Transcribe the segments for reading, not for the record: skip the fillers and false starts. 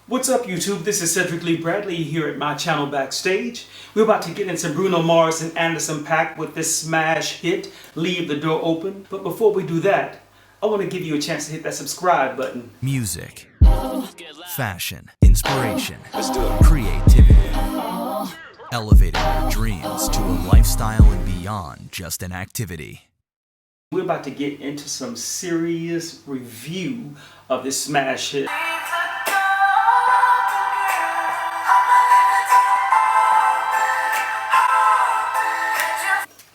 What's up YouTube? This is Cedric Lee Bradley here at my channel Backstage. We're about to get into Bruno Mars and Anderson .Paak with this smash hit, Leave the Door Open. But before we do that, I want to give you a chance to hit that subscribe button. Music, fashion, inspiration, creativity, elevating your dreams to a lifestyle and beyond just an activity. We're about to get into some serious review of this smash hit.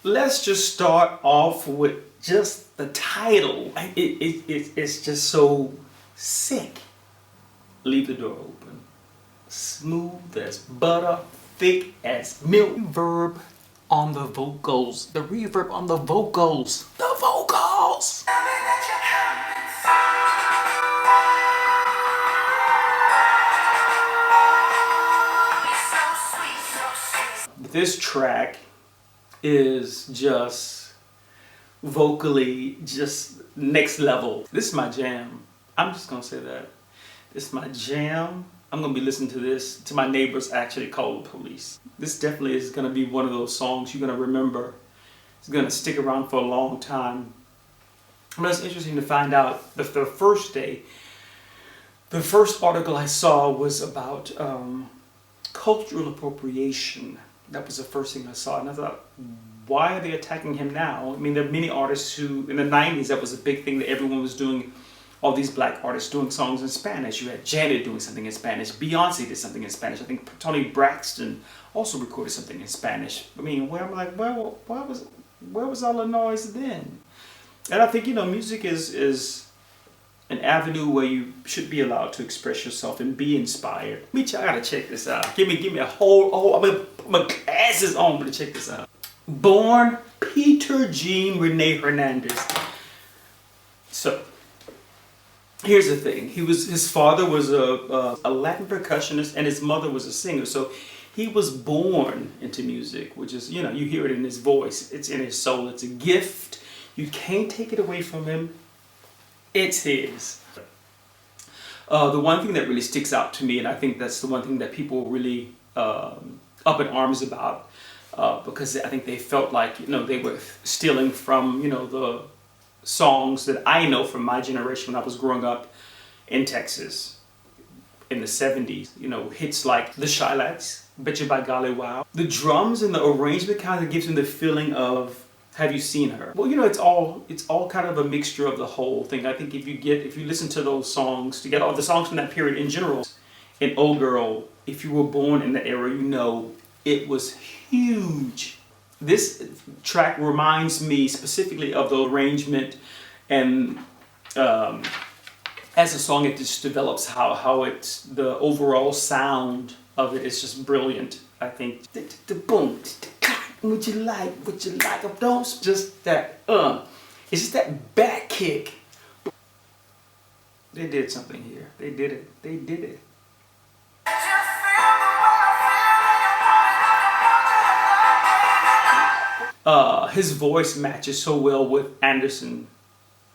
Let's just start off with just the title. It's just so sick. Leave the door open. Smooth as butter, thick as milk. Reverb on the vocals. The reverb on the vocals. The vocals! This track is just vocally just next level. This is my jam. I'm just gonna say that. This is my jam. I'm gonna be listening to this till my neighbors actually call the police. This definitely is gonna be one of those songs you're gonna remember. It's gonna stick around for a long time. But it's interesting to find out that the first day, the first article I saw was about cultural appropriation. That was the first thing I saw, and I thought, why are they attacking him now? I mean, there are many artists who, in the 90s, that was a big thing that everyone was doing, all these black artists doing songs in Spanish. You had Janet doing something in Spanish. Beyonce did something in Spanish. I think Tony Braxton also recorded something in Spanish. I mean, where was all the noise then? And I think, you know, music is an avenue where you should be allowed to express yourself and be inspired. I gotta check this out. Give me a whole, I'm gonna put my glasses on to check this out. Born Peter Jean Rene Hernandez. So, here's the thing. His father was a Latin percussionist and his mother was a singer. So, he was born into music, which is, you know, you hear it in his voice. It's in his soul. It's a gift. You can't take it away from him. It's his. The one thing that really sticks out to me, and I think that's the one thing that people really up in arms about, because I think they felt like, you know, they were stealing from, you know, the songs that I know from my generation when I was growing up in Texas in the 70s. You know, hits like The Shylax, Betcha by Golly Wow. The drums and the arrangement kind of gives me the feeling of, have you seen her? Well, you know, it's all kind of a mixture of the whole thing. I think if you listen to those songs, to get all the songs from that period in general, in Old Girl, if you were born in the era, you know it was huge. This track reminds me specifically of the arrangement, and as a song it just develops how it's, the overall sound of it is just brilliant. I think the boom. Would you like, don't just that, it's just that back kick. They did something here. They did it. His voice matches so well with Anderson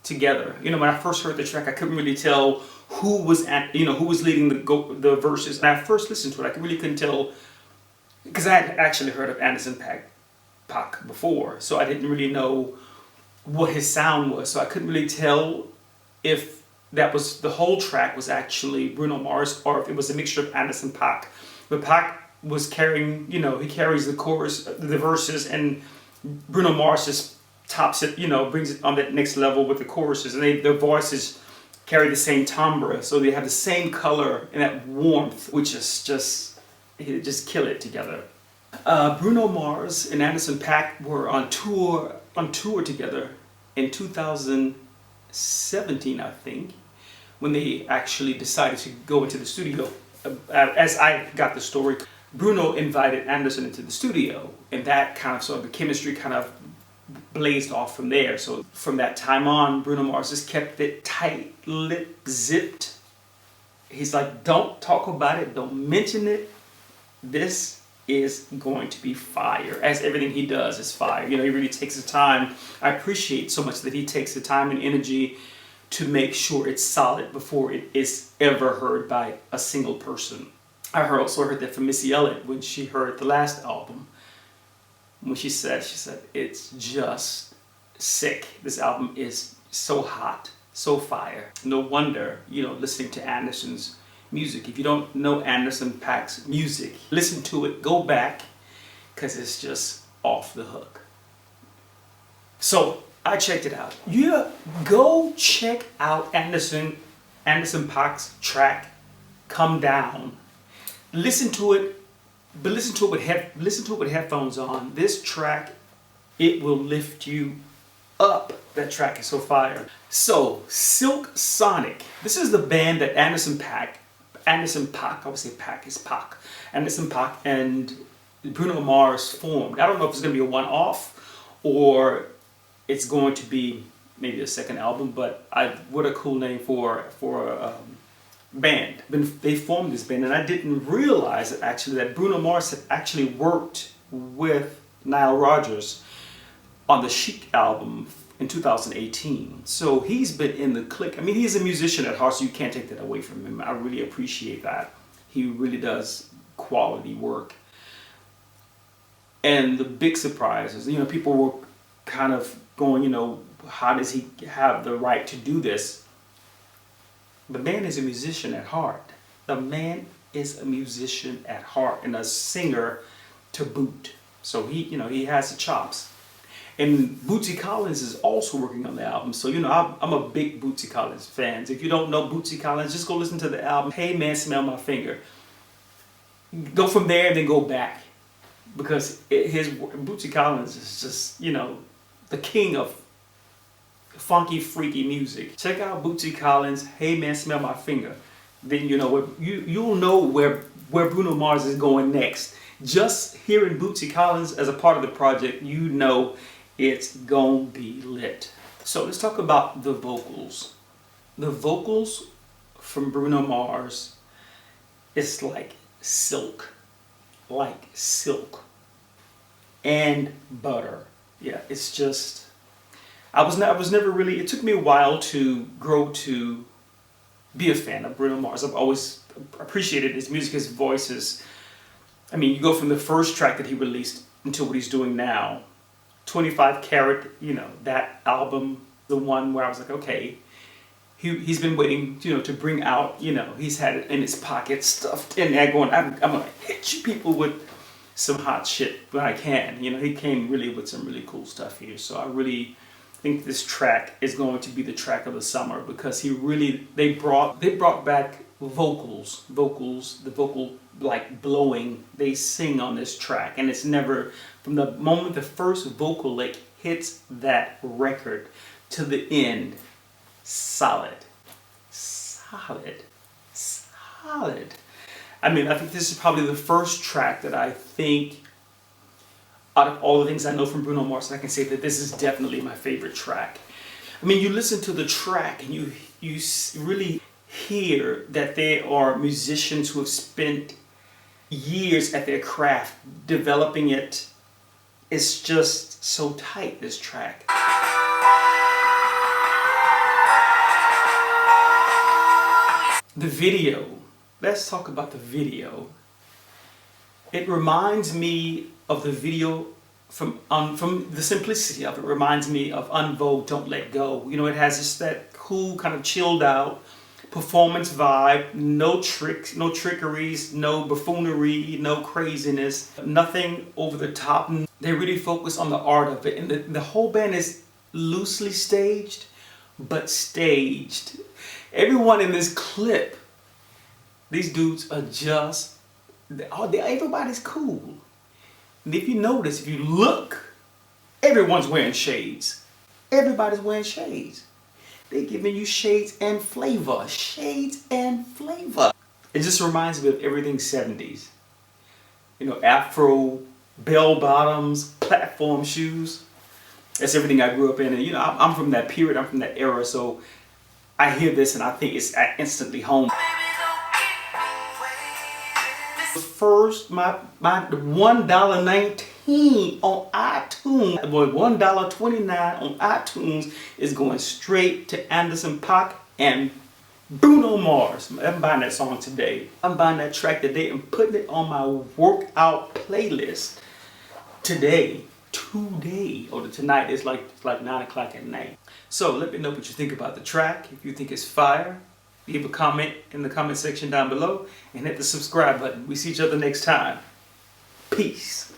together. You know, when I first heard the track, I couldn't really tell who was leading the verses. And I first listened to it, I really couldn't tell, because I had actually heard of Anderson Paak before, so I didn't really know what his sound was, so I couldn't really tell if that was the whole track was actually Bruno Mars or if it was a mixture of Anderson Paak. But Paak was carrying, you know, he carries the chorus, the verses, and Bruno Mars just tops it, you know, brings it on that next level with the choruses, and their voices carry the same timbre, so they have the same color and that warmth, which is just kill it together. Bruno Mars and Anderson .Paak were on tour together in 2017, I think, when they actually decided to go into the studio. As I got the story, Bruno invited Anderson into the studio, and that kind of sort of the chemistry kind of blazed off from there. So from that time on, Bruno Mars just kept it tight-lipped, zipped. He's like, don't talk about it, don't mention it. This is going to be fire, as everything he does is fire. You know, he really takes the time. I appreciate so much that he takes the time and energy to make sure it's solid before it is ever heard by a single person. I also heard that from Missy Elliott when she heard the last album. When she said, it's just sick. This album is so hot, so fire. No wonder, listening to Anderson's music. If you don't know Anderson .Paak's music, listen to it, go back, because it's just off the hook. So I checked it out. Yeah, go check out Anderson .Paak's track, Come Down. Listen to it, but listen to it with headphones on. This track, it will lift you up. That track is so fire. So Silk Sonic. This is the band that Anderson .Paak, I would say Paak is Paak. Anderson .Paak and Bruno Mars formed. I don't know if it's going to be a one-off or it's going to be maybe a second album, but what a cool name for a band. They formed this band, and I didn't realize that Bruno Mars had actually worked with Nile Rodgers on the Chic album in 2018. So he's been in the clique. I mean, he's a musician at heart, so you can't take that away from him. I really appreciate that. He really does quality work. And the big surprise is, people were kind of going, how does he have the right to do this? The man is a musician at heart. The man is a musician at heart and a singer to boot. So he has the chops. And Bootsy Collins is also working on the album. So, I'm a big Bootsy Collins fan. If you don't know Bootsy Collins, just go listen to the album. Hey Man, Smell My Finger. Go from there and then go back. Because Bootsy Collins is just, the king of funky, freaky music. Check out Bootsy Collins, Hey Man, Smell My Finger. Then you'll know where Bruno Mars is going next. Just hearing Bootsy Collins as a part of the project, it's gonna be lit. So let's talk about the vocals. The vocals from Bruno Mars, it's like silk. Like silk. And butter. Yeah, it's just... I was never really... It took me a while to grow to be a fan of Bruno Mars. I've always appreciated his music, his voices. I mean, you go from the first track that he released until what he's doing now. 25 Carat, that album, the one where I was like, okay, he's been waiting, to bring out, he's had it in his pocket, stuffed in there going, I'm going to hit you people with some hot shit when I can. He came really with some really cool stuff here. So I really think this track is going to be the track of the summer because they brought back vocals, the vocal like blowing. They sing on this track, and it's never, from the moment the first vocal lick hits that record to the end, solid. I mean, I think this is probably the first track that I think, out of all the things I know from Bruno Mars, I can say that this is definitely my favorite track. I mean, you listen to the track and you really hear that there are musicians who have spent years at their craft developing it. It's just so tight, this track. The video. Let's talk about the video. It reminds me of the video from the simplicity of it. Reminds me of Un Vogue, Don't Let Go. It has just that cool kind of chilled out performance vibe. No tricks, no trickeries, no buffoonery, no craziness, nothing over the top. They really focus on the art of it, and the whole band is loosely staged, but staged. Everyone in this clip, these dudes are just, everybody's cool. And if you notice, if you look, everyone's wearing shades. Everybody's wearing shades. They're giving you shades and flavor. Shades and flavor. It just reminds me of everything 70s. Afro, bell bottoms, platform shoes. That's everything I grew up in. And I'm from that period, I'm from that era, so I hear this and I think it's instantly home. First, my $1.19 on iTunes. Boy, $1.29 on iTunes is going straight to Anderson Paak and Bruno Mars. I'm buying that song today. I'm buying that track today and putting it on my workout playlist today. Or tonight. It's like 9 o'clock at night. So let me know what you think about the track. If you think it's fire, leave a comment in the comment section down below and hit the subscribe button. We see each other next time. Peace.